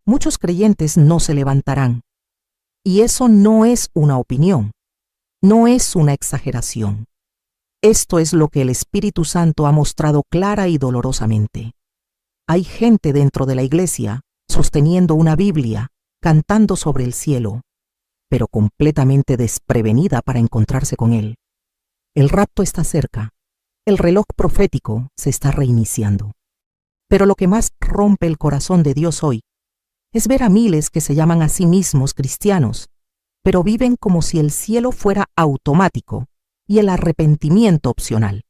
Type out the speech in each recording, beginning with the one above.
muchos creyentes no se levantarán. Y eso no es una opinión, no es una exageración. Esto es lo que el Espíritu Santo ha mostrado clara y dolorosamente. Hay gente dentro de la iglesia sosteniendo una Biblia, cantando sobre el cielo, pero completamente desprevenida para encontrarse con él. El rapto está cerca. El reloj profético se está reiniciando. Pero lo que más rompe el corazón de Dios hoy es ver a miles que se llaman a sí mismos cristianos, pero viven como si el cielo fuera automático y el arrepentimiento opcional.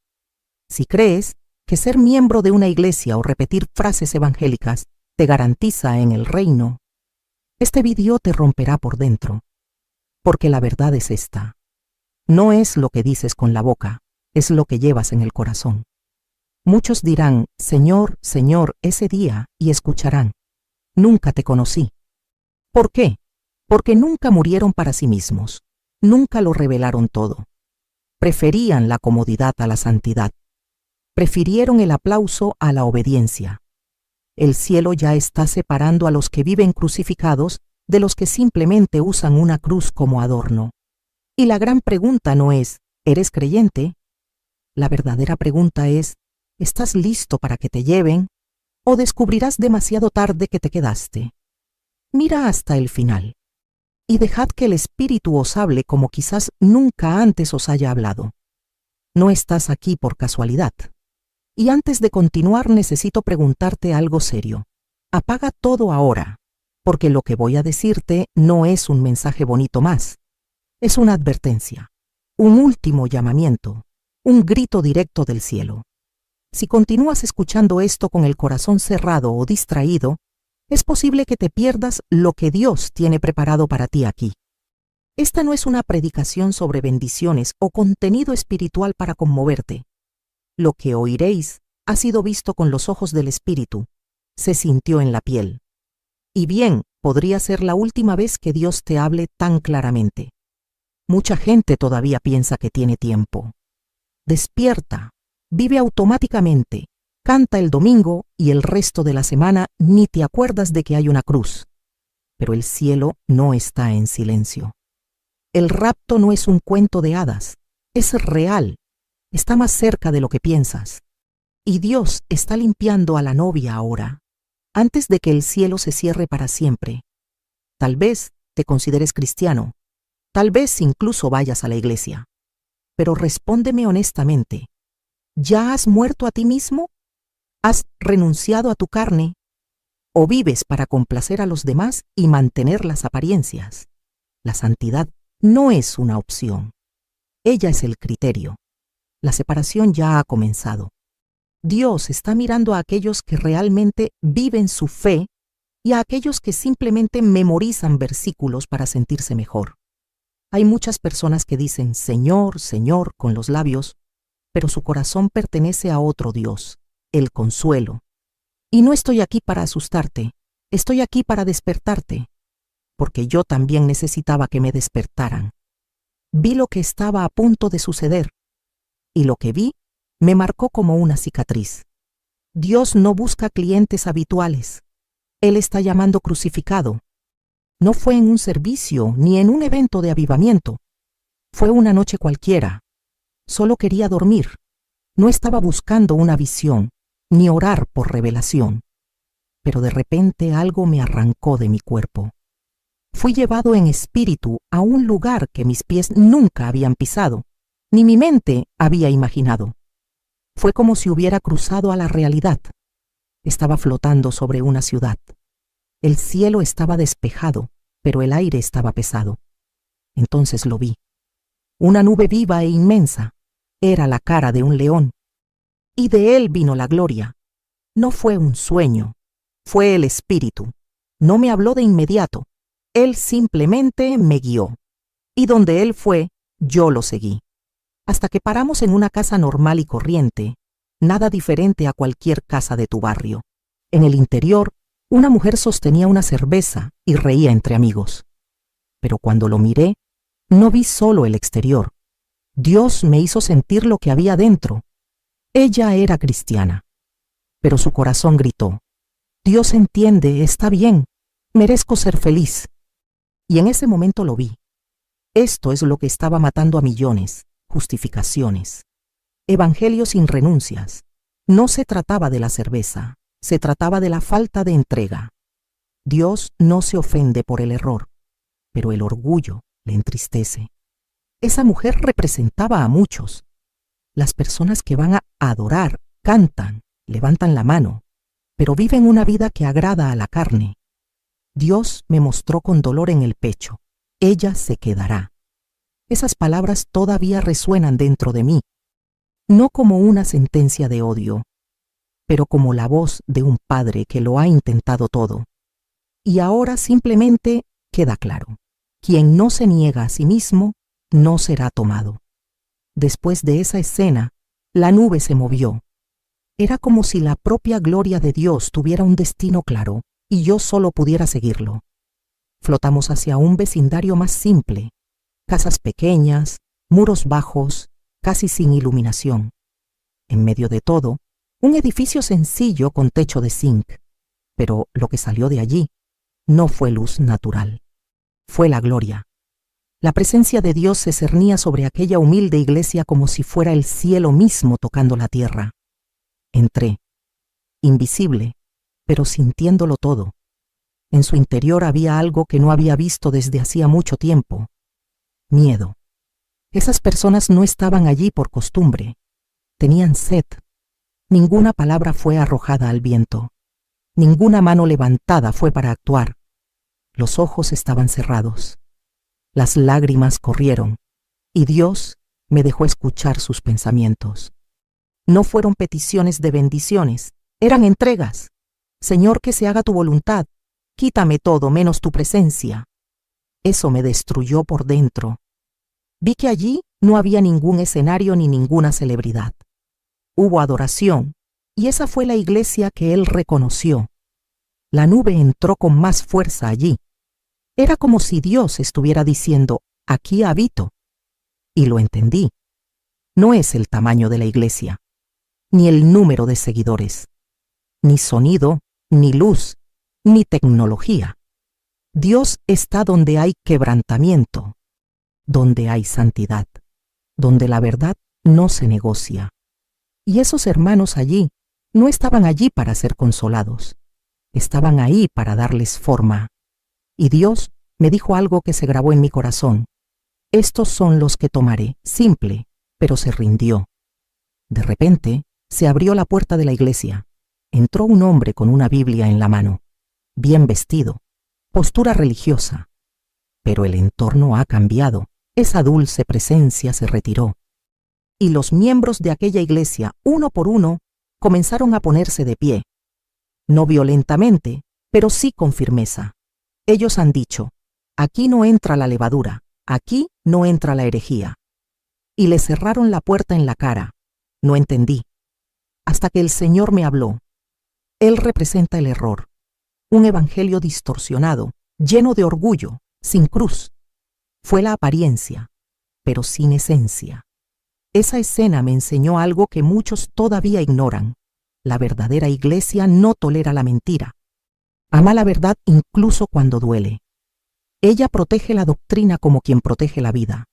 Si crees que ser miembro de una iglesia o repetir frases evangélicas te garantiza en el reino, este vídeo te romperá por dentro, porque la verdad es esta. No es lo que dices con la boca, es lo que llevas en el corazón. Muchos dirán, Señor, Señor, ese día, y escucharán, nunca te conocí. ¿Por qué? Porque nunca murieron para sí mismos, nunca lo revelaron todo. Preferían la comodidad a la santidad. Prefirieron el aplauso a la obediencia. El cielo ya está separando a los que viven crucificados de los que simplemente usan una cruz como adorno. Y la gran pregunta no es, ¿eres creyente? La verdadera pregunta es, ¿estás listo para que te lleven? ¿O descubrirás demasiado tarde que te quedaste? Mira hasta el final. Y dejad que el Espíritu os hable como quizás nunca antes os haya hablado. No estás aquí por casualidad. Y antes de continuar necesito preguntarte algo serio. Apaga todo ahora, porque lo que voy a decirte no es un mensaje bonito más. Es una advertencia, un último llamamiento, un grito directo del cielo. Si continúas escuchando esto con el corazón cerrado o distraído, es posible que te pierdas lo que Dios tiene preparado para ti aquí. Esta no es una predicación sobre bendiciones o contenido espiritual para conmoverte. Lo que oiréis ha sido visto con los ojos del Espíritu, se sintió en la piel. Y bien, podría ser la última vez que Dios te hable tan claramente. Mucha gente todavía piensa que tiene tiempo. Despierta, vive automáticamente, canta el domingo y el resto de la semana ni te acuerdas de que hay una cruz. Pero el cielo no está en silencio. El rapto no es un cuento de hadas, es real. Está más cerca de lo que piensas. Y Dios está limpiando a la novia ahora, antes de que el cielo se cierre para siempre. Tal vez te consideres cristiano, tal vez incluso vayas a la iglesia. Pero respóndeme honestamente, ¿ya has muerto a ti mismo? ¿Has renunciado a tu carne? ¿O vives para complacer a los demás y mantener las apariencias? La santidad no es una opción. Ella es el criterio. La separación ya ha comenzado. Dios está mirando a aquellos que realmente viven su fe y a aquellos que simplemente memorizan versículos para sentirse mejor. Hay muchas personas que dicen Señor, Señor con los labios, pero su corazón pertenece a otro Dios, el consuelo. Y no estoy aquí para asustarte, estoy aquí para despertarte, porque yo también necesitaba que me despertaran. Vi lo que estaba a punto de suceder, y lo que vi me marcó como una cicatriz. Dios no busca clientes habituales. Él está llamando crucificado. No fue en un servicio ni en un evento de avivamiento. Fue una noche cualquiera. Solo quería dormir. No estaba buscando una visión, ni orar por revelación. Pero de repente algo me arrancó de mi cuerpo. Fui llevado en espíritu a un lugar que mis pies nunca habían pisado, ni mi mente había imaginado. Fue como si hubiera cruzado a la realidad. Estaba flotando sobre una ciudad. El cielo estaba despejado, pero el aire estaba pesado. Entonces lo vi. Una nube viva e inmensa. Era la cara de un león. Y de él vino la gloria. No fue un sueño, fue el Espíritu. No me habló de inmediato. Él simplemente me guió. Y donde él fue, yo lo seguí. Hasta que paramos en una casa normal y corriente, nada diferente a cualquier casa de tu barrio. En el interior, una mujer sostenía una cerveza y reía entre amigos. Pero cuando lo miré, no vi solo el exterior. Dios me hizo sentir lo que había dentro. Ella era cristiana, pero su corazón gritó, Dios entiende, está bien, Merezco ser feliz. Y en ese momento lo vi. Esto es lo que estaba matando a millones: justificaciones. Evangelio sin renuncias. No se trataba de la cerveza, se trataba de la falta de entrega. Dios no se ofende por el error, pero el orgullo le entristece. Esa mujer representaba a muchos. Las personas que van a adorar, cantan, levantan la mano, pero viven una vida que agrada a la carne. Dios me mostró con dolor en el pecho: ella se quedará. Esas palabras todavía resuenan dentro de mí, no como una sentencia de odio, pero como la voz de un padre que lo ha intentado todo. Y ahora simplemente queda claro: quien no se niega a sí mismo, no será tomado. Después de esa escena, la nube se movió. Era como si la propia gloria de Dios tuviera un destino claro y yo solo pudiera seguirlo. Flotamos hacia un vecindario más simple: casas pequeñas, muros bajos, casi sin iluminación. En medio de todo, un edificio sencillo con techo de zinc. Pero lo que salió de allí no fue luz natural, fue la gloria. La presencia de Dios se cernía sobre aquella humilde iglesia como si fuera el cielo mismo tocando la tierra. Entré, invisible, pero sintiéndolo todo. En su interior había algo que no había visto desde hacía mucho tiempo: miedo. Esas personas no estaban allí por costumbre, tenían sed. Ninguna palabra fue arrojada al viento, ninguna mano levantada fue para actuar. Los ojos estaban cerrados, las lágrimas corrieron, y Dios me dejó escuchar sus pensamientos. No fueron peticiones de bendiciones, eran entregas. Señor, que se haga tu voluntad, quítame todo menos tu presencia. Eso me destruyó por dentro. Vi que allí no había ningún escenario ni ninguna celebridad. Hubo adoración, y esa fue la iglesia que él reconoció. La nube entró con más fuerza allí. Era como si Dios estuviera diciendo: aquí habito. Y lo entendí. No es el tamaño de la iglesia, ni el número de seguidores, ni sonido, ni luz, ni tecnología. Dios está donde hay quebrantamiento, donde hay santidad, donde la verdad no se negocia. Y esos hermanos allí no estaban allí para ser consolados, estaban ahí para darles forma. Y Dios me dijo algo que se grabó en mi corazón: estos son los que tomaré. Simple, pero se rindió. De repente, se abrió la puerta de la iglesia. Entró un hombre con una Biblia en la mano, bien vestido, postura religiosa. Pero el entorno ha cambiado. Esa dulce presencia se retiró. Y los miembros de aquella iglesia, uno por uno, comenzaron a ponerse de pie. No violentamente, pero sí con firmeza. Ellos han dicho: aquí no entra la levadura, aquí no entra la herejía. Y le cerraron la puerta en la cara. No entendí, hasta que el Señor me habló. Él representa el error, un evangelio distorsionado, lleno de orgullo, sin cruz. Fue la apariencia, pero sin esencia. Esa escena me enseñó algo que muchos todavía ignoran: la verdadera iglesia no tolera la mentira. Ama la verdad incluso cuando duele. Ella protege la doctrina como quien protege la vida.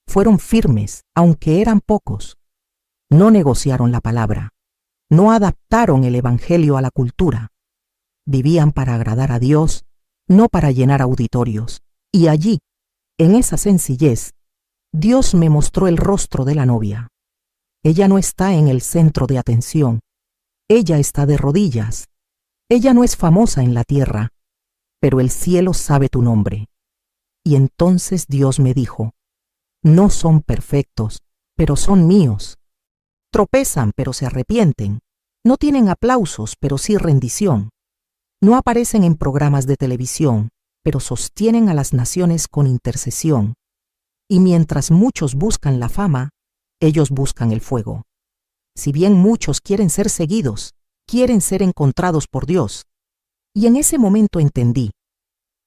Fueron firmes, aunque eran pocos. No negociaron la palabra. No adaptaron el evangelio a la cultura. Vivían para agradar a Dios, no para llenar auditorios. Y allí, en esa sencillez, Dios me mostró el rostro de la novia. Ella no está en el centro de atención. Ella está de rodillas. Ella no es famosa en la tierra, pero el cielo sabe tu nombre. Y entonces Dios me dijo: no son perfectos, pero son míos. Tropezan, pero se arrepienten. No tienen aplausos, pero sí rendición. No aparecen en programas de televisión, pero sostienen a las naciones con intercesión. Y mientras muchos buscan la fama, ellos buscan el fuego. Si bien muchos quieren ser seguidos, quieren ser encontrados por Dios. Y en ese momento entendí: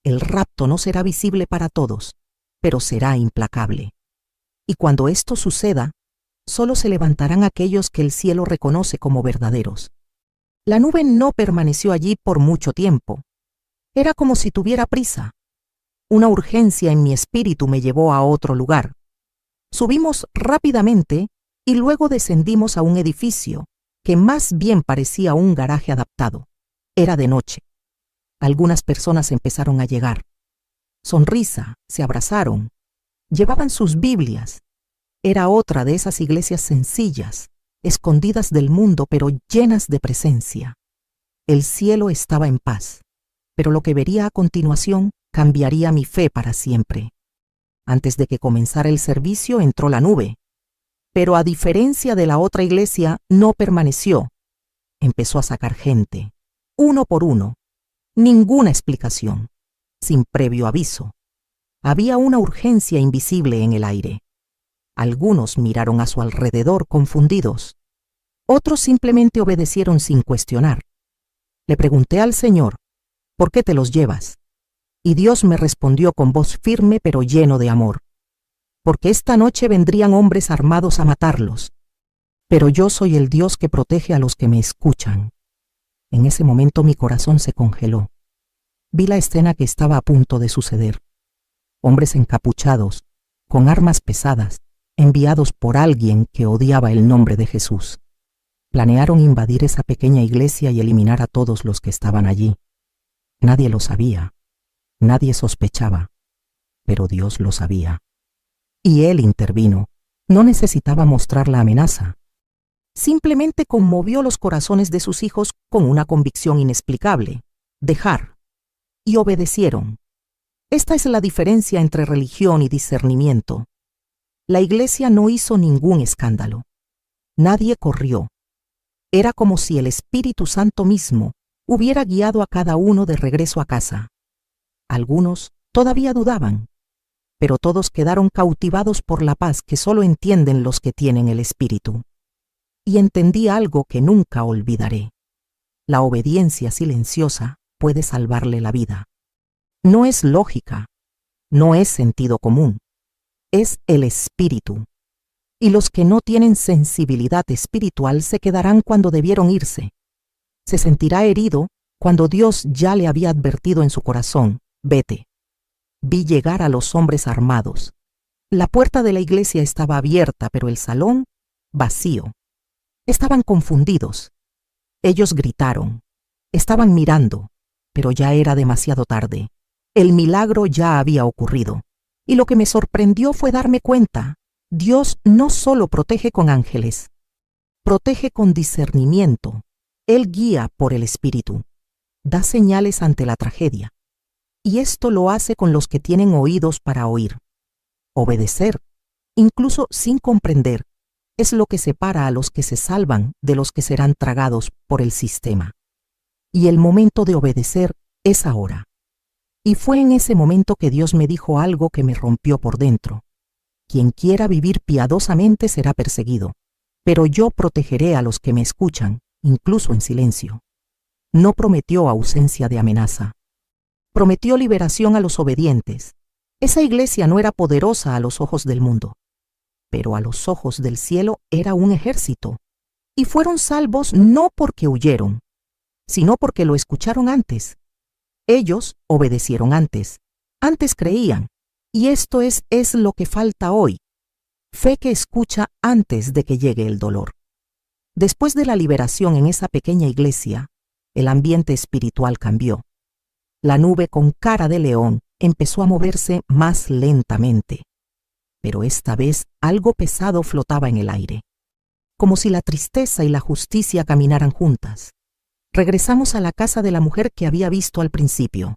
el rapto no será visible para todos, pero será implacable. Y cuando esto suceda, solo se levantarán aquellos que el cielo reconoce como verdaderos. La nube no permaneció allí por mucho tiempo. Era como si tuviera prisa. Una urgencia en mi espíritu me llevó a otro lugar. Subimos rápidamente y luego descendimos a un edificio que más bien parecía un garaje adaptado. Era de noche. Algunas personas empezaron a llegar. Sonrisa, se abrazaron. Llevaban sus Biblias. Era otra de esas iglesias sencillas, escondidas del mundo pero llenas de presencia. El cielo estaba en paz, pero lo que vería a continuación cambiaría mi fe para siempre. Antes de que comenzara el servicio entró la nube, pero a diferencia de la otra iglesia no permaneció. Empezó a sacar gente, uno por uno. Ninguna explicación, sin previo aviso. Había una urgencia invisible en el aire. Algunos miraron a su alrededor confundidos. Otros simplemente obedecieron sin cuestionar. Le pregunté al Señor, ¿por qué te los llevas? Y Dios me respondió con voz firme pero lleno de amor. Porque esta noche vendrían hombres armados a matarlos. Pero yo soy el Dios que protege a los que me escuchan. En ese momento mi corazón se congeló. Vi la escena que estaba a punto de suceder. Hombres encapuchados, con armas pesadas, enviados por alguien que odiaba el nombre de Jesús. Planearon invadir esa pequeña iglesia y eliminar a todos los que estaban allí. Nadie lo sabía, nadie sospechaba, pero Dios lo sabía. Y Él intervino. No necesitaba mostrar la amenaza. Simplemente conmovió los corazones de sus hijos con una convicción inexplicable: dejar. Y obedecieron. Esta es la diferencia entre religión y discernimiento. La iglesia no hizo ningún escándalo. Nadie corrió. Era como si el Espíritu Santo mismo hubiera guiado a cada uno de regreso a casa. Algunos todavía dudaban, pero todos quedaron cautivados por la paz que solo entienden los que tienen el Espíritu. Y entendí algo que nunca olvidaré. La obediencia silenciosa puede salvarle la vida. No es lógica, no es sentido común, es el Espíritu. Y los que no tienen sensibilidad espiritual se quedarán cuando debieron irse. Se sentirá herido cuando Dios ya le había advertido en su corazón: vete. Vi llegar a los hombres armados. La puerta de la iglesia estaba abierta, pero el salón vacío. Estaban confundidos. Ellos gritaron. Estaban mirando, pero ya era demasiado tarde. El milagro ya había ocurrido. Y lo que me sorprendió fue darme cuenta: Dios no solo protege con ángeles, protege con discernimiento. Él guía por el Espíritu. Da señales ante la tragedia. Y esto lo hace con los que tienen oídos para oír. Obedecer, incluso sin comprender, es lo que separa a los que se salvan de los que serán tragados por el sistema. Y el momento de obedecer es ahora. Y fue en ese momento que Dios me dijo algo que me rompió por dentro. Quien quiera vivir piadosamente será perseguido, pero yo protegeré a los que me escuchan, incluso en silencio. No prometió ausencia de amenaza. Prometió liberación a los obedientes. Esa iglesia no era poderosa a los ojos del mundo, pero a los ojos del cielo era un ejército. Y fueron salvos no porque huyeron, sino porque lo escucharon antes. Ellos obedecieron antes creían, y esto es lo que falta hoy. Fe que escucha antes de que llegue el dolor. Después de la liberación en esa pequeña iglesia, el ambiente espiritual cambió. La nube con cara de león empezó a moverse más lentamente, pero esta vez algo pesado flotaba en el aire, como si la tristeza y la justicia caminaran juntas. Regresamos a la casa de la mujer que había visto al principio,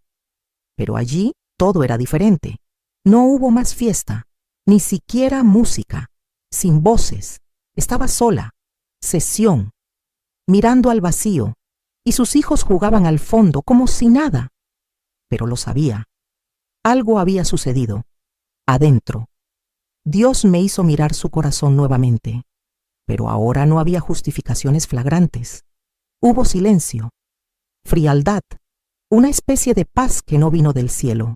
pero allí todo era diferente. No hubo más fiesta, ni siquiera música, sin voces. Estaba sola, sesión, mirando al vacío, y sus hijos jugaban al fondo como si nada. Pero lo sabía. Algo había sucedido. Adentro. Dios me hizo mirar su corazón nuevamente, pero ahora no había justificaciones flagrantes. Hubo silencio, frialdad, una especie de paz que no vino del cielo.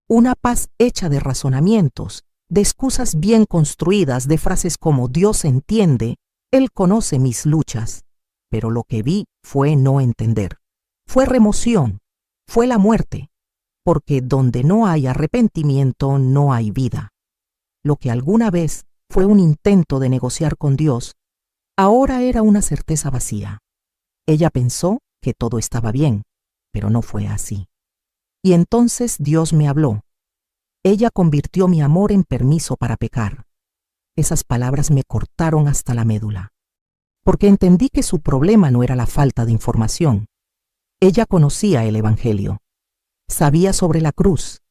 Una paz hecha de razonamientos, de excusas bien construidas, de frases como Dios entiende, Él conoce mis luchas. Pero lo que vi fue no entender. Fue remoción. fue la muerte, porque donde no hay arrepentimiento no hay vida. Lo que alguna vez fue un intento de negociar con Dios, ahora era una certeza vacía. Ella pensó que todo estaba bien, pero no fue así. Y entonces Dios me habló. Ella convirtió mi amor en permiso para pecar. Esas palabras me cortaron hasta la médula, porque entendí que su problema no era la falta de información. Ella conocía el Evangelio, sabía sobre la cruz,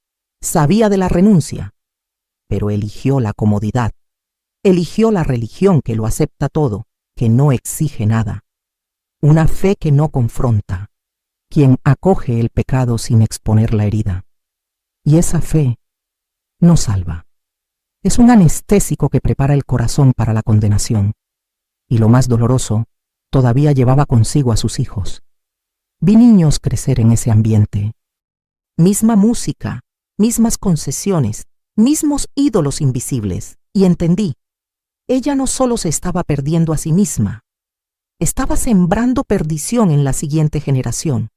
sabía de la renuncia, pero eligió la comodidad, eligió la religión que lo acepta todo, que no exige nada, una fe que no confronta, quien acoge el pecado sin exponer la herida. Y esa fe no salva. Es un anestésico que prepara el corazón para la condenación. Y lo más doloroso, todavía llevaba consigo a sus hijos. Vi niños crecer en ese ambiente. Misma música, mismas concesiones, mismos ídolos invisibles. Y entendí, ella no solo se estaba perdiendo a sí misma, estaba sembrando perdición en la siguiente generación.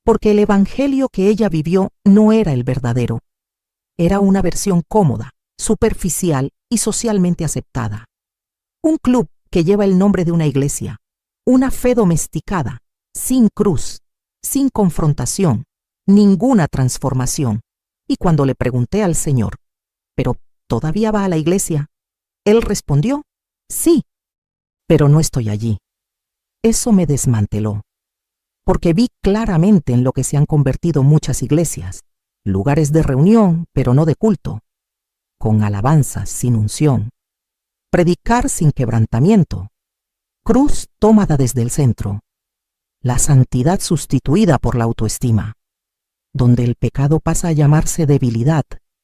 Porque el evangelio que ella vivió no era el verdadero. Era una versión cómoda, superficial y socialmente aceptada. Un club que lleva el nombre de una iglesia, una fe domesticada, sin cruz, sin confrontación, ninguna transformación. Y cuando le pregunté al Señor, ¿pero todavía va a la iglesia?, Él respondió, sí, pero no estoy allí. Eso me desmanteló, porque vi claramente en lo que se han convertido muchas iglesias, lugares de reunión, pero no de culto, con alabanzas sin unción, predicar sin quebrantamiento, cruz tomada desde el centro, la santidad sustituida por la autoestima, donde el pecado pasa a llamarse debilidad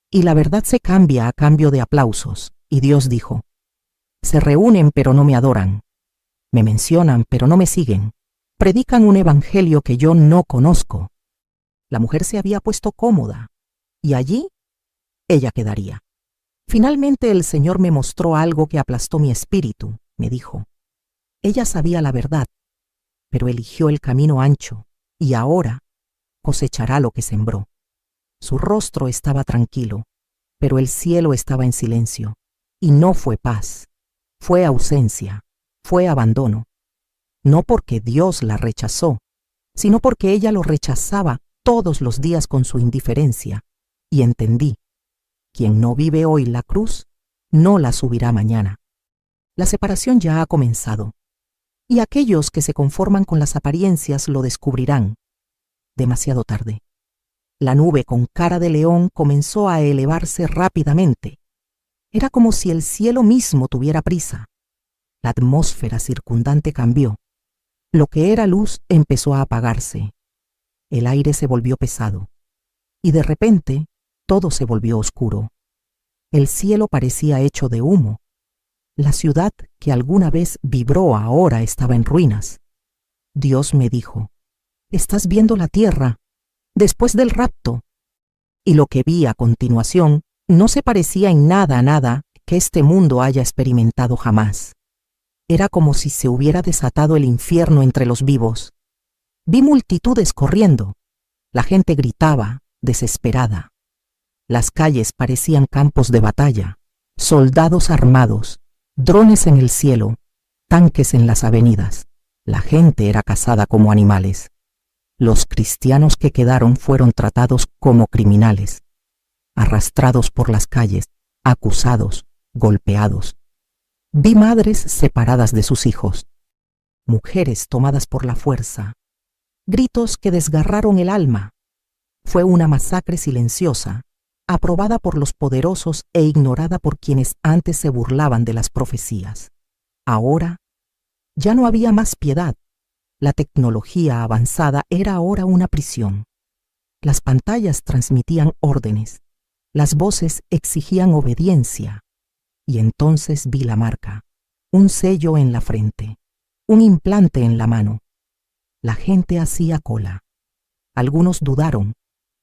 y la verdad se cambia a cambio de aplausos. Y Dios dijo, se reúnen pero no me adoran, me mencionan pero no me siguen, predican un evangelio que yo no conozco. La mujer se había puesto cómoda, y allí ella quedaría. Finalmente el Señor me mostró algo que aplastó mi espíritu. Me dijo, ella sabía la verdad, pero eligió el camino ancho, y ahora cosechará lo que sembró. Su rostro estaba tranquilo, pero el cielo estaba en silencio, y no fue paz, fue ausencia, fue abandono. No porque Dios la rechazó, sino porque ella lo rechazaba todos los días con su indiferencia, y entendí, quien no vive hoy la cruz, no la subirá mañana. La separación ya ha comenzado, y aquellos que se conforman con las apariencias lo descubrirán. Demasiado tarde. La nube con cara de león comenzó a elevarse rápidamente. Era como si el cielo mismo tuviera prisa. La atmósfera circundante cambió. Lo que era luz empezó a apagarse. El aire se volvió pesado. Y de repente, todo se volvió oscuro. El cielo parecía hecho de humo. La ciudad que alguna vez vibró ahora estaba en ruinas. Dios me dijo, ¿estás viendo la tierra después del rapto? Y lo que vi a continuación no se parecía en nada a nada que este mundo haya experimentado jamás. Era como si se hubiera desatado el infierno entre los vivos. Vi multitudes corriendo. La gente gritaba, desesperada. Las calles parecían campos de batalla, soldados armados, drones en el cielo, tanques en las avenidas. La gente era cazada como animales. Los cristianos que quedaron fueron tratados como criminales, arrastrados por las calles, acusados, golpeados. Vi madres separadas de sus hijos, mujeres tomadas por la fuerza, gritos que desgarraron el alma. Fue una masacre silenciosa, aprobada por los poderosos e ignorada por quienes antes se burlaban de las profecías. Ahora, ya no había más piedad. La tecnología avanzada era ahora una prisión. Las pantallas transmitían órdenes, las voces exigían obediencia. Y entonces vi la marca, un sello en la frente, un implante en la mano. La gente hacía cola. Algunos dudaron,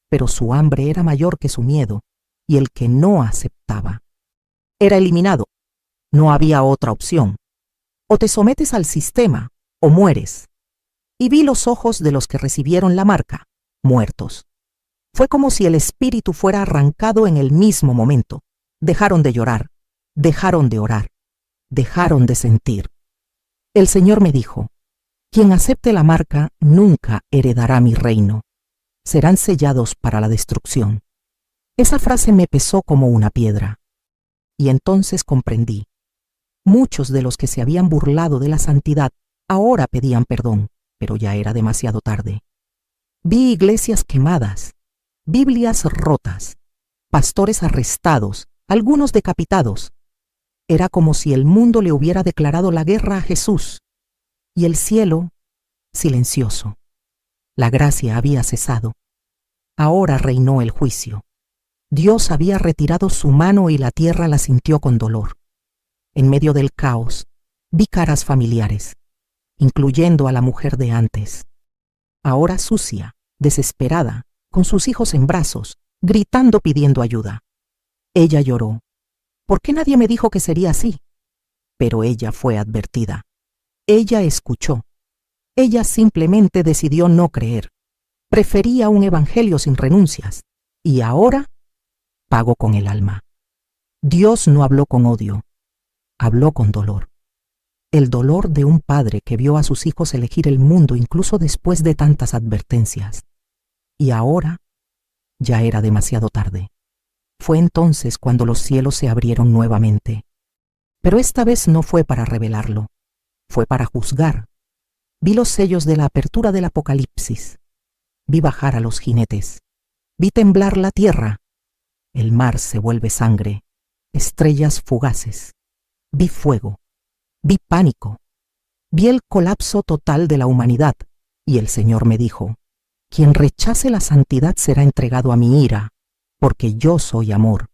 pero su hambre era mayor que su miedo, y el que no aceptaba era eliminado. No había otra opción. O te sometes al sistema, o mueres. Y vi los ojos de los que recibieron la marca, muertos. Fue como si el espíritu fuera arrancado en el mismo momento. Dejaron de llorar, dejaron de orar, dejaron de sentir. El Señor me dijo: quien acepte la marca nunca heredará mi reino. Serán sellados para la destrucción. Esa frase me pesó como una piedra. Y entonces comprendí. Muchos de los que se habían burlado de la santidad ahora pedían perdón, pero ya era demasiado tarde. Vi iglesias quemadas, Biblias rotas, pastores arrestados, algunos decapitados. Era como si el mundo le hubiera declarado la guerra a Jesús, y el cielo, silencioso. La gracia había cesado. Ahora reinó el juicio. Dios había retirado su mano y la tierra la sintió con dolor. En medio del caos, vi caras familiares, incluyendo a la mujer de antes. Ahora sucia, desesperada, con sus hijos en brazos, gritando pidiendo ayuda. Ella lloró. ¿Por qué nadie me dijo que sería así? Pero ella fue advertida. Ella escuchó. Ella simplemente decidió no creer. Prefería un evangelio sin renuncias. Y ahora pagó con el alma. Dios no habló con odio. Habló con dolor. El dolor de un padre que vio a sus hijos elegir el mundo incluso después de tantas advertencias. Y ahora ya era demasiado tarde. Fue entonces cuando los cielos se abrieron nuevamente. Pero esta vez no fue para revelarlo. Fue para juzgar. Vi los sellos de la apertura del Apocalipsis. Vi bajar a los jinetes. Vi temblar la tierra. El mar se vuelve sangre. Estrellas fugaces. Vi fuego. Vi pánico. Vi el colapso total de la humanidad. Y el Señor me dijo: quien rechace la santidad será entregado a mi ira, porque yo soy amor,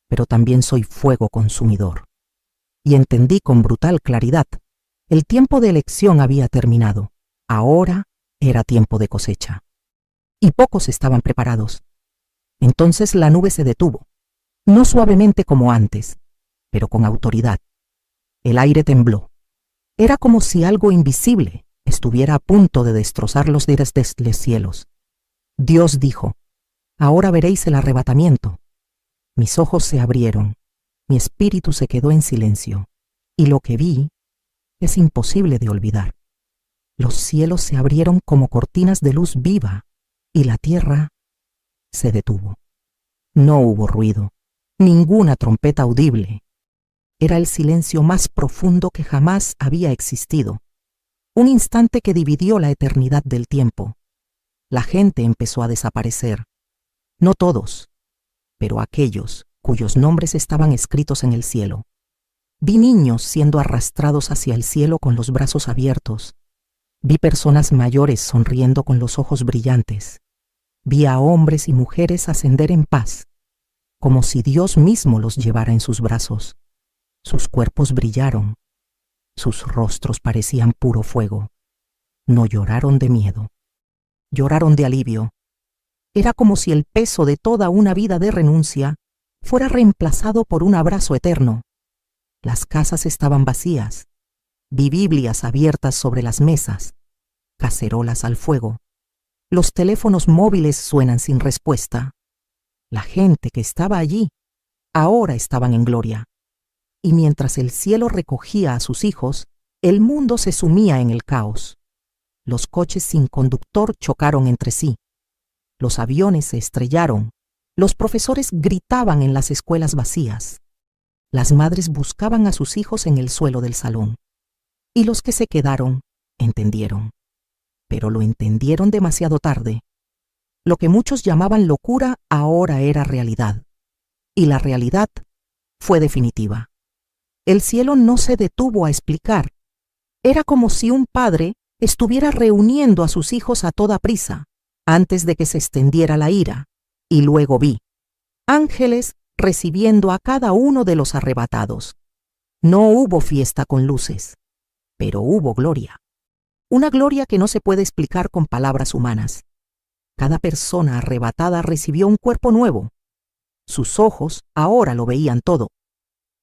pero también soy fuego consumidor. Y entendí con brutal claridad: el tiempo de elección había terminado. Ahora era tiempo de cosecha. Y pocos estaban preparados. Entonces la nube se detuvo, no suavemente como antes, pero con autoridad. El aire tembló. Era como si algo invisible estuviera a punto de destrozarlos desde los cielos. Dios dijo: ahora veréis el arrebatamiento. Mis ojos se abrieron, mi espíritu se quedó en silencio, y lo que vi es imposible de olvidar. Los cielos se abrieron como cortinas de luz viva, y la tierra se detuvo. No hubo ruido, ninguna trompeta audible. Era el silencio más profundo que jamás había existido. Un instante que dividió la eternidad del tiempo. La gente empezó a desaparecer. No todos, pero aquellos cuyos nombres estaban escritos en el cielo. Vi niños siendo arrastrados hacia el cielo con los brazos abiertos. Vi personas mayores sonriendo con los ojos brillantes. Vi a hombres y mujeres ascender en paz, como si Dios mismo los llevara en sus brazos. Sus cuerpos brillaron. Sus rostros parecían puro fuego. No lloraron de miedo. Lloraron de alivio. Era como si el peso de toda una vida de renuncia fuera reemplazado por un abrazo eterno. Las casas estaban vacías. Vi Biblias abiertas sobre las mesas, cacerolas al fuego. Los teléfonos móviles suenan sin respuesta. La gente que estaba allí ahora estaban en gloria. Y mientras el cielo recogía a sus hijos, el mundo se sumía en el caos. Los coches sin conductor chocaron entre sí. Los aviones se estrellaron. Los profesores gritaban en las escuelas vacías. Las madres buscaban a sus hijos en el suelo del salón. Y los que se quedaron entendieron. Pero lo entendieron demasiado tarde. Lo que muchos llamaban locura ahora era realidad. Y la realidad fue definitiva. El cielo no se detuvo a explicar. Era como si un padre estuviera reuniendo a sus hijos a toda prisa, antes de que se extendiera la ira. Y luego vi ángeles recibiendo a cada uno de los arrebatados. No hubo fiesta con luces, pero hubo gloria. Una gloria que no se puede explicar con palabras humanas. Cada persona arrebatada recibió un cuerpo nuevo. Sus ojos ahora lo veían todo.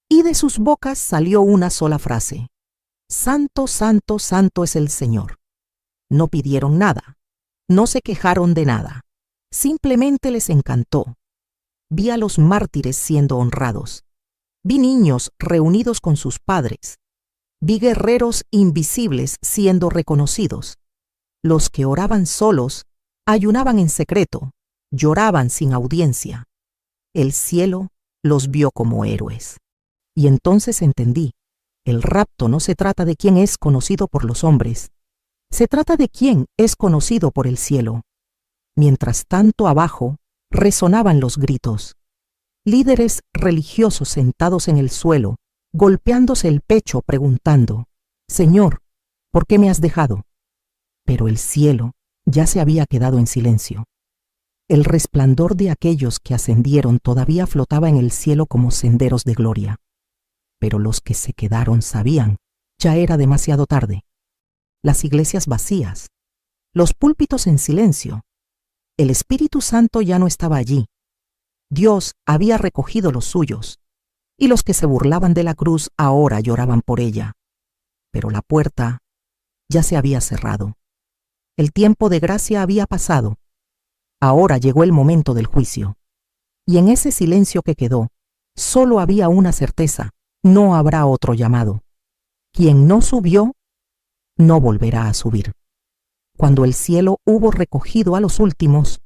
Y de sus bocas salió una sola frase: Santo, santo, santo es el Señor. No pidieron nada, no se quejaron de nada, Simplemente les encantó. Vi a los mártires siendo honrados. Vi niños reunidos con sus padres. Vi guerreros invisibles siendo reconocidos. Los que oraban solos, ayunaban en secreto, lloraban sin audiencia. El cielo los vio como héroes. Y entonces entendí, el rapto no se trata de quién es conocido por los hombres, se trata de quién es conocido por el cielo. Mientras tanto abajo resonaban los gritos. Líderes religiosos sentados en el suelo, golpeándose el pecho preguntando, «Señor, ¿por qué me has dejado?». Pero el cielo ya se había quedado en silencio. El resplandor de aquellos que ascendieron todavía flotaba en el cielo como senderos de gloria. Pero los que se quedaron sabían, ya era demasiado tarde. Las iglesias vacías, los púlpitos en silencio. El Espíritu Santo ya no estaba allí. Dios había recogido los suyos, y los que se burlaban de la cruz ahora lloraban por ella. Pero la puerta ya se había cerrado. El tiempo de gracia había pasado. Ahora llegó el momento del juicio. Y en ese silencio que quedó, solo había una certeza: no habrá otro llamado. Quien no subió, no volverá a subir. Cuando el cielo hubo recogido a los últimos,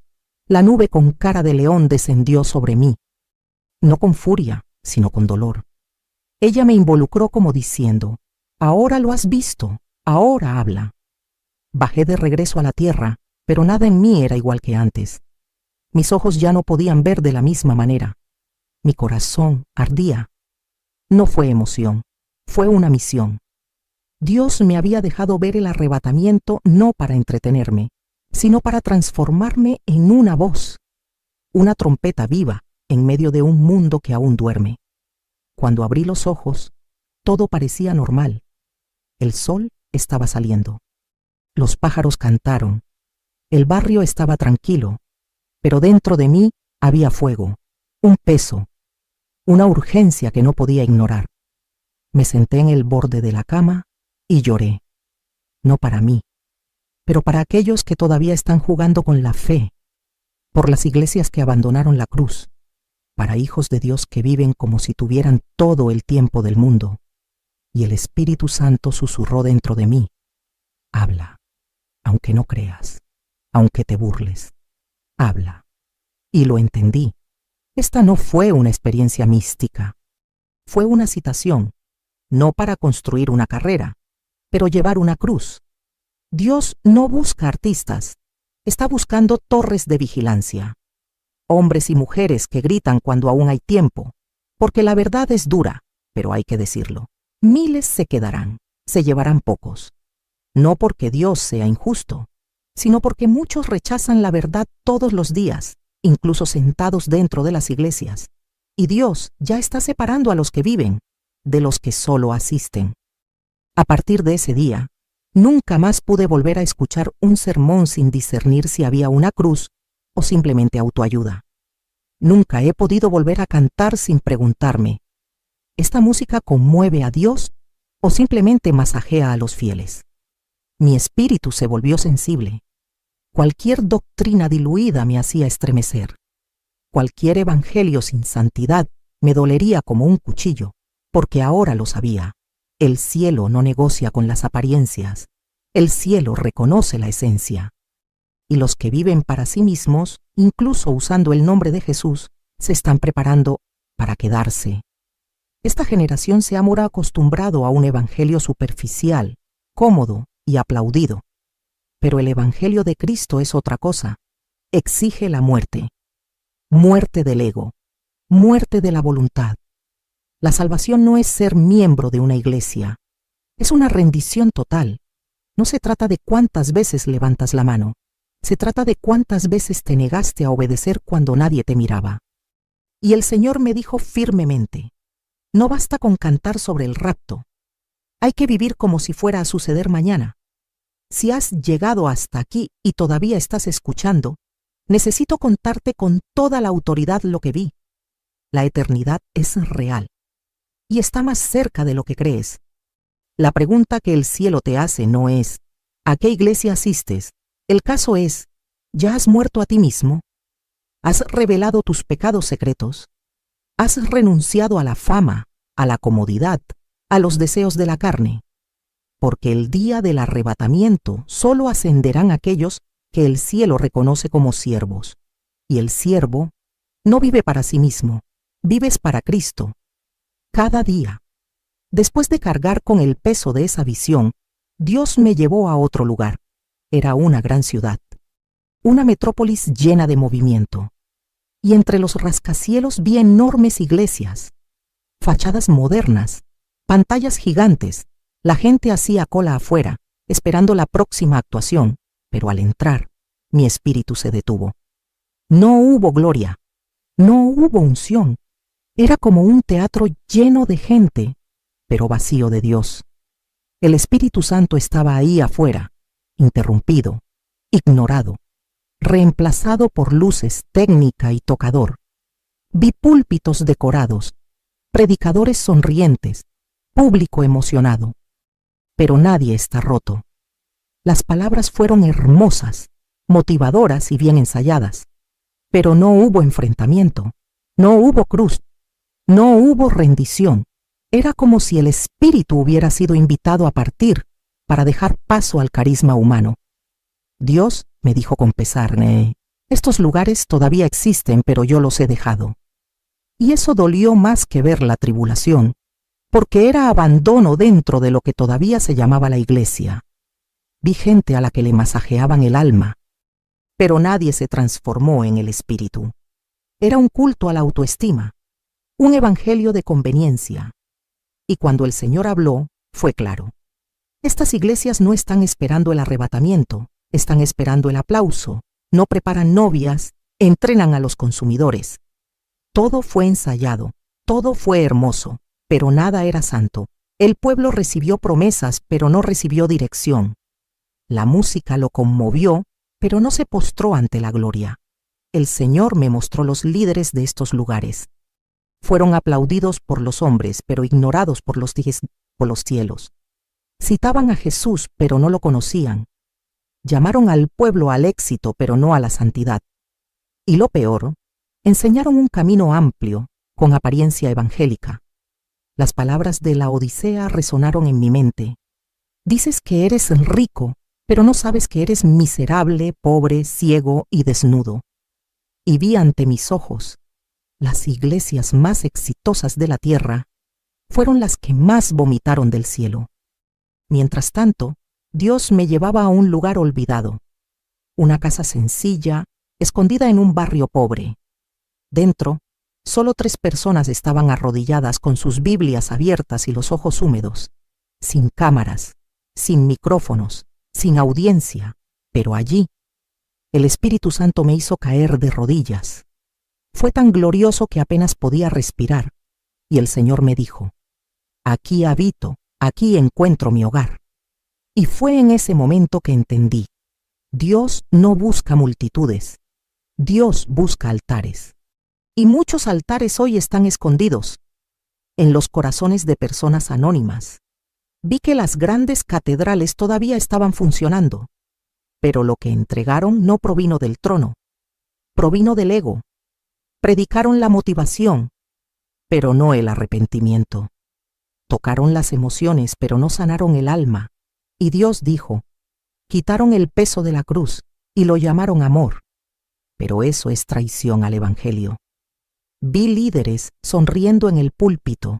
la nube con cara de león descendió sobre mí. No con furia, sino con dolor. Ella me involucró como diciendo, «Ahora lo has visto, ahora habla». Bajé de regreso a la tierra, pero nada en mí era igual que antes. Mis ojos ya no podían ver de la misma manera. Mi corazón ardía. No fue emoción, fue una misión. Dios me había dejado ver el arrebatamiento no para entretenerme, sino para transformarme en una voz, una trompeta viva en medio de un mundo que aún duerme. Cuando abrí los ojos, todo parecía normal. El sol estaba saliendo. Los pájaros cantaron. El barrio estaba tranquilo, pero dentro de mí había fuego, un peso, una urgencia que no podía ignorar. Me senté en el borde de la cama y lloré. No para mí, pero para aquellos que todavía están jugando con la fe, por las iglesias que abandonaron la cruz, para hijos de Dios que viven como si tuvieran todo el tiempo del mundo. Y el Espíritu Santo susurró dentro de mí, «Habla, aunque no creas, aunque te burles, habla». Y lo entendí. Esta no fue una experiencia mística. Fue una citación, no para construir una carrera, pero llevar una cruz. Dios no busca artistas, está buscando torres de vigilancia. Hombres y mujeres que gritan cuando aún hay tiempo, porque la verdad es dura, pero hay que decirlo. Miles se quedarán, se llevarán pocos. No porque Dios sea injusto, sino porque muchos rechazan la verdad todos los días, incluso sentados dentro de las iglesias. Y Dios ya está separando a los que viven de los que solo asisten. A partir de ese día, nunca más pude volver a escuchar un sermón sin discernir si había una cruz o simplemente autoayuda. Nunca he podido volver a cantar sin preguntarme, ¿esta música conmueve a Dios o simplemente masajea a los fieles? Mi espíritu se volvió sensible. Cualquier doctrina diluida me hacía estremecer. Cualquier evangelio sin santidad me dolería como un cuchillo, porque ahora lo sabía. El cielo no negocia con las apariencias. El cielo reconoce la esencia. Y los que viven para sí mismos, incluso usando el nombre de Jesús, se están preparando para quedarse. Esta generación se ha ahora acostumbrado a un evangelio superficial, cómodo y aplaudido. Pero el evangelio de Cristo es otra cosa. Exige la muerte. Muerte del ego. Muerte de la voluntad. La salvación no es ser miembro de una iglesia. Es una rendición total. No se trata de cuántas veces levantas la mano. Se trata de cuántas veces te negaste a obedecer cuando nadie te miraba. Y el Señor me dijo firmemente, no basta con cantar sobre el rapto. Hay que vivir como si fuera a suceder mañana. Si has llegado hasta aquí y todavía estás escuchando, necesito contarte con toda la autoridad lo que vi. La eternidad es real y está más cerca de lo que crees. La pregunta que el cielo te hace no es, ¿a qué iglesia asistes? El caso es, ¿ya has muerto a ti mismo? ¿Has revelado tus pecados secretos? ¿Has renunciado a la fama, a la comodidad, a los deseos de la carne? Porque el día del arrebatamiento solo ascenderán aquellos que el cielo reconoce como siervos. Y el siervo no vive para sí mismo, vives para Cristo. Cada día. Después de cargar con el peso de esa visión, Dios me llevó a otro lugar. Era una gran ciudad, una metrópolis llena de movimiento. Y entre los rascacielos vi enormes iglesias, fachadas modernas, pantallas gigantes. La gente hacía cola afuera, esperando la próxima actuación, pero al entrar, mi espíritu se detuvo. No hubo gloria, no hubo unción. Era como un teatro lleno de gente, pero vacío de Dios. El Espíritu Santo estaba ahí afuera, interrumpido, ignorado, reemplazado por luces, técnica y tocador. Vi púlpitos decorados, predicadores sonrientes, público emocionado. Pero nadie está roto. Las palabras fueron hermosas, motivadoras y bien ensayadas, pero no hubo enfrentamiento, no hubo cruz, no hubo rendición. Era como si el espíritu hubiera sido invitado a partir para dejar paso al carisma humano. Dios me dijo con pesar, estos lugares todavía existen, pero yo los he dejado. Y eso dolió más que ver la tribulación, porque era abandono dentro de lo que todavía se llamaba la iglesia. Vi gente a la que le masajeaban el alma, pero nadie se transformó en el espíritu. Era un culto a la autoestima, un evangelio de conveniencia. Y cuando el Señor habló, fue claro. Estas iglesias no están esperando el arrebatamiento, están esperando el aplauso, no preparan novias, entrenan a los consumidores. Todo fue ensayado, todo fue hermoso, pero nada era santo. El pueblo recibió promesas, pero no recibió dirección. La música lo conmovió, pero no se postró ante la gloria. El Señor me mostró los líderes de estos lugares. Fueron aplaudidos por los hombres, pero ignorados por los cielos. Citaban a Jesús, pero no lo conocían. Llamaron al pueblo al éxito, pero no a la santidad. Y lo peor, enseñaron un camino amplio, con apariencia evangélica. Las palabras de la Odisea resonaron en mi mente. Dices que eres rico, pero no sabes que eres miserable, pobre, ciego y desnudo. Y vi ante mis ojos las iglesias más exitosas de la tierra fueron las que más vomitaron del cielo. Mientras tanto, Dios me llevaba a un lugar olvidado, una casa sencilla, escondida en un barrio pobre. Dentro, solo 3 personas estaban arrodilladas con sus Biblias abiertas y los ojos húmedos, sin cámaras, sin micrófonos, sin audiencia, pero allí, el Espíritu Santo me hizo caer de rodillas. Fue tan glorioso que apenas podía respirar, y el Señor me dijo, aquí habito, aquí encuentro mi hogar. Y fue en ese momento que entendí, Dios no busca multitudes, Dios busca altares. Y muchos altares hoy están escondidos en los corazones de personas anónimas. Vi que las grandes catedrales todavía estaban funcionando, pero lo que entregaron no provino del trono, provino del ego. Predicaron la motivación, pero no el arrepentimiento. Tocaron las emociones, pero no sanaron el alma. Y Dios dijo, quitaron el peso de la cruz y lo llamaron amor. Pero eso es traición al Evangelio. Vi líderes sonriendo en el púlpito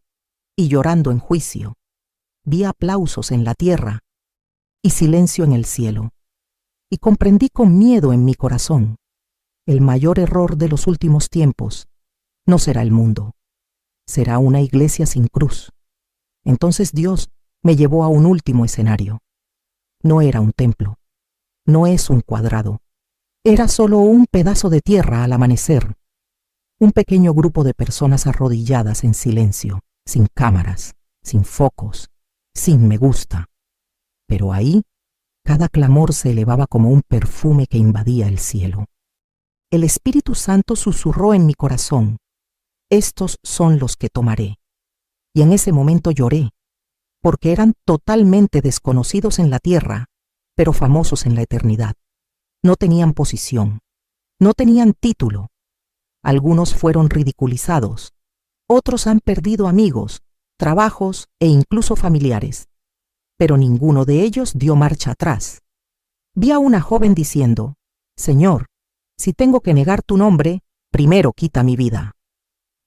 y llorando en juicio. Vi aplausos en la tierra y silencio en el cielo. Y comprendí con miedo en mi corazón. El mayor error de los últimos tiempos no será el mundo, será una iglesia sin cruz. Entonces Dios me llevó a un último escenario. No era un templo, no es un cuadrado, era solo un pedazo de tierra al amanecer, un pequeño grupo de personas arrodilladas en silencio, sin cámaras, sin focos, sin me gusta. Pero ahí, cada clamor se elevaba como un perfume que invadía el cielo. El Espíritu Santo susurró en mi corazón, estos son los que tomaré. Y en ese momento lloré, porque eran totalmente desconocidos en la tierra, pero famosos en la eternidad. No tenían posición, no tenían título, Algunos fueron ridiculizados. Otros han perdido amigos, trabajos e incluso familiares. Pero ninguno de ellos dio marcha atrás. Vi a una joven diciendo: Señor, si tengo que negar tu nombre, primero quita mi vida.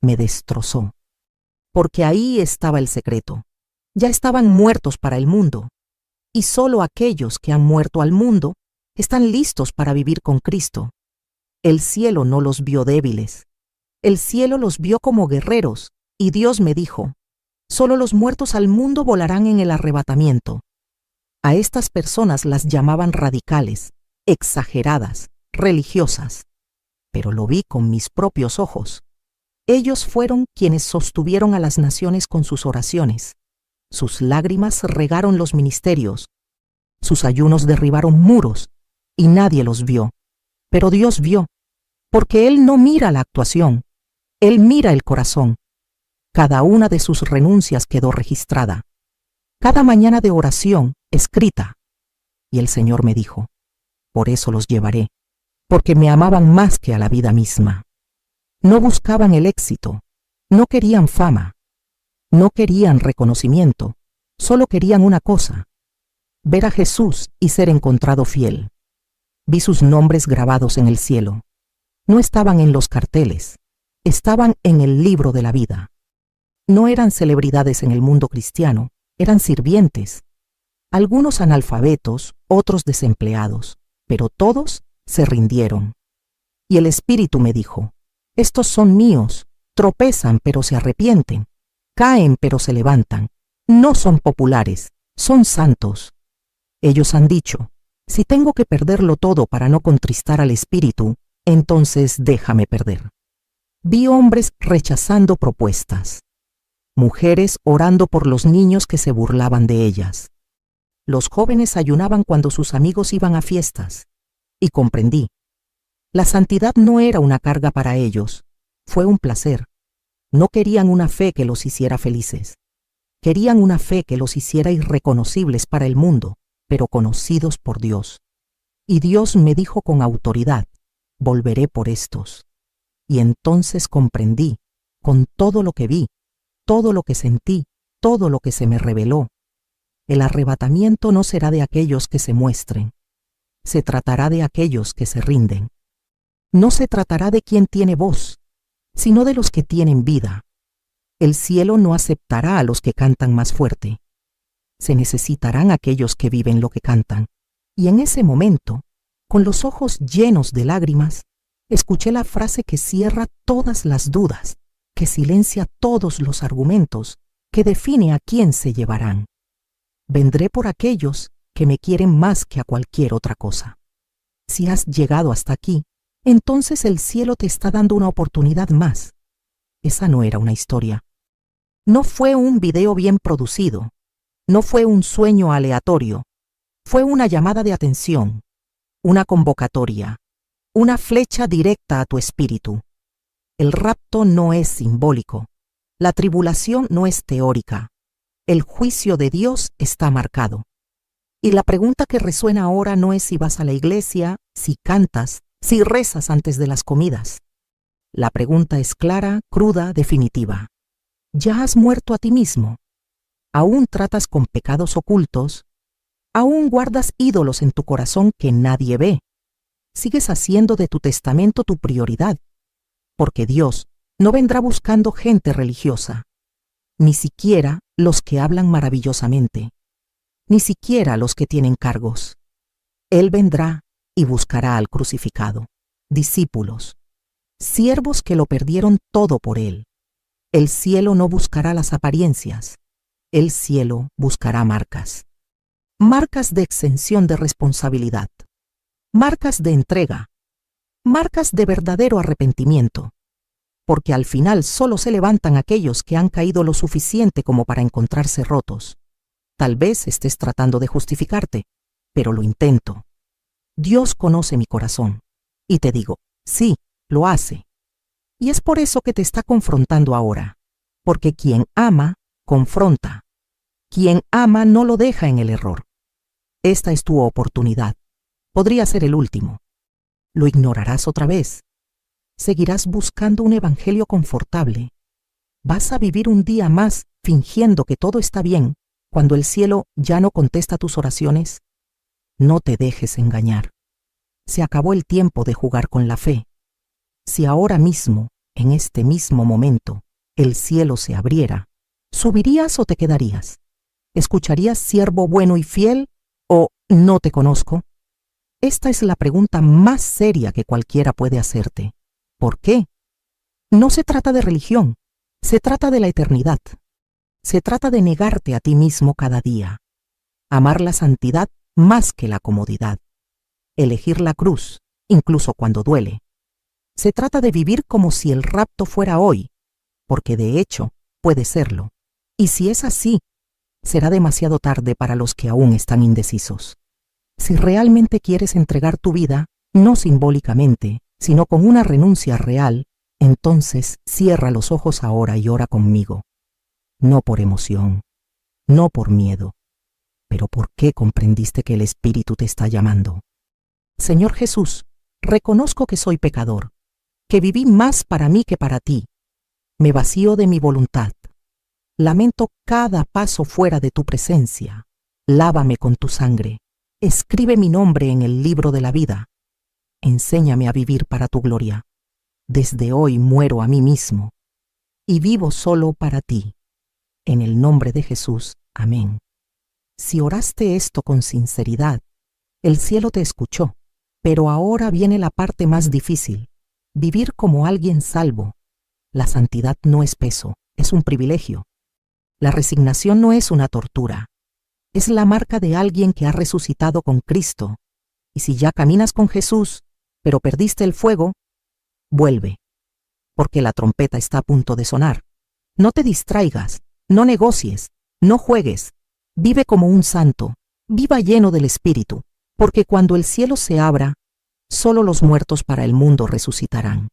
Me destrozó. Porque ahí estaba el secreto. Ya estaban muertos para el mundo. Y solo aquellos que han muerto al mundo están listos para vivir con Cristo. El cielo no los vio débiles. El cielo los vio como guerreros, y Dios me dijo: solo los muertos al mundo volarán en el arrebatamiento. A estas personas las llamaban radicales, exageradas, religiosas. Pero lo vi con mis propios ojos. Ellos fueron quienes sostuvieron a las naciones con sus oraciones. Sus lágrimas regaron los ministerios. Sus ayunos derribaron muros, y nadie los vio. Pero Dios vio, porque Él no mira la actuación, Él mira el corazón. Cada una de sus renuncias quedó registrada. Cada mañana de oración, escrita. Y el Señor me dijo: por eso los llevaré, porque me amaban más que a la vida misma. No buscaban el éxito, no querían fama, no querían reconocimiento, solo querían una cosa: ver a Jesús y ser encontrado fiel. Vi sus nombres grabados en el cielo. No estaban en los carteles, estaban en el libro de la vida. No eran celebridades en el mundo cristiano, eran sirvientes. Algunos analfabetos, otros desempleados, pero todos se rindieron. Y el Espíritu me dijo: estos son míos, tropezan pero se arrepienten, caen pero se levantan, no son populares, son santos. Ellos han dicho: si tengo que perderlo todo para no contristar al Espíritu, entonces déjame perder. Vi hombres rechazando propuestas, mujeres orando por los niños que se burlaban de ellas. Los jóvenes ayunaban cuando sus amigos iban a fiestas, y comprendí. La santidad no era una carga para ellos, fue un placer. No querían una fe que los hiciera felices. Querían una fe que los hiciera irreconocibles para el mundo, pero conocidos por Dios. Y Dios me dijo con autoridad: volveré por estos. Y entonces comprendí, con todo lo que vi, todo lo que sentí, todo lo que se me reveló. El arrebatamiento no será de aquellos que se muestren. Se tratará de aquellos que se rinden. No se tratará de quien tiene voz, sino de los que tienen vida. El cielo no aceptará a los que cantan más fuerte. Se necesitarán aquellos que viven lo que cantan. Y en ese momento, con los ojos llenos de lágrimas, escuché la frase que cierra todas las dudas, que silencia todos los argumentos, que define a quién se llevarán. Vendré por aquellos que me quieren más que a cualquier otra cosa. Si has llegado hasta aquí, entonces el cielo te está dando una oportunidad más. Esa no era una historia. No fue un video bien producido. No fue un sueño aleatorio. Fue una llamada de atención, una convocatoria, una flecha directa a tu espíritu. El rapto no es simbólico. La tribulación no es teórica. El juicio de Dios está marcado. Y la pregunta que resuena ahora no es si vas a la iglesia, si cantas, si rezas antes de las comidas. La pregunta es clara, cruda, definitiva. ¿Ya has muerto a ti mismo? ¿Aún tratas con pecados ocultos? ¿Aún guardas ídolos en tu corazón que nadie ve? ¿Sigues haciendo de tu testamento tu prioridad? Porque Dios no vendrá buscando gente religiosa, ni siquiera los que hablan maravillosamente, ni siquiera los que tienen cargos. Él vendrá y buscará al crucificado, discípulos, siervos que lo perdieron todo por Él. El cielo no buscará las apariencias, el cielo buscará marcas. Marcas de exención de responsabilidad, marcas de entrega, marcas de verdadero arrepentimiento, porque al final solo se levantan aquellos que han caído lo suficiente como para encontrarse rotos. Tal vez estés tratando de justificarte, pero lo intento. Dios conoce mi corazón, y te digo, sí, lo hace. Y es por eso que te está confrontando ahora, porque quien ama, confronta. Quien ama no lo deja en el error. Esta es tu oportunidad. Podría ser el último. ¿Lo ignorarás otra vez? seguirás buscando un evangelio confortable. Vas a vivir un día más fingiendo que todo está bien cuando el cielo ya no contesta tus oraciones. No te dejes engañar. Se acabó el tiempo de jugar con la fe. Si ahora mismo, en este mismo momento, el cielo se abriera, ¿subirías o te quedarías? ¿Escucharías siervo bueno y fiel o no te conozco? Esta es la pregunta más seria que cualquiera puede hacerte. ¿Por qué? No se trata de religión, se trata de la eternidad. Se trata de negarte a ti mismo cada día, amar la santidad más que la comodidad, elegir la cruz, incluso cuando duele. Se trata de vivir como si el rapto fuera hoy, porque de hecho puede serlo. Y si es así, será demasiado tarde para los que aún están indecisos. Si realmente quieres entregar tu vida, no simbólicamente, sino con una renuncia real, entonces cierra los ojos ahora y ora conmigo. No por emoción, no por miedo, pero ¿por qué comprendiste que el Espíritu te está llamando? Señor Jesús, reconozco que soy pecador, que viví más para mí que para ti. Me vacío de mi voluntad. Lamento cada paso fuera de tu presencia. Lávame con tu sangre. Escribe mi nombre en el libro de la vida. Enséñame a vivir para tu gloria. Desde hoy muero a mí mismo y vivo solo para ti. En el nombre de Jesús. Amén. Si oraste esto con sinceridad, el cielo te escuchó, pero ahora viene la parte más difícil, vivir como alguien salvo. La santidad no es peso, es un privilegio. La resignación no es una tortura, es la marca de alguien que ha resucitado con Cristo. Y si ya caminas con Jesús, pero perdiste el fuego, vuelve, porque la trompeta está a punto de sonar. No te distraigas. No negocies, no juegues, vive como un santo, viva lleno del Espíritu, porque cuando el cielo se abra, solo los muertos para el mundo resucitarán.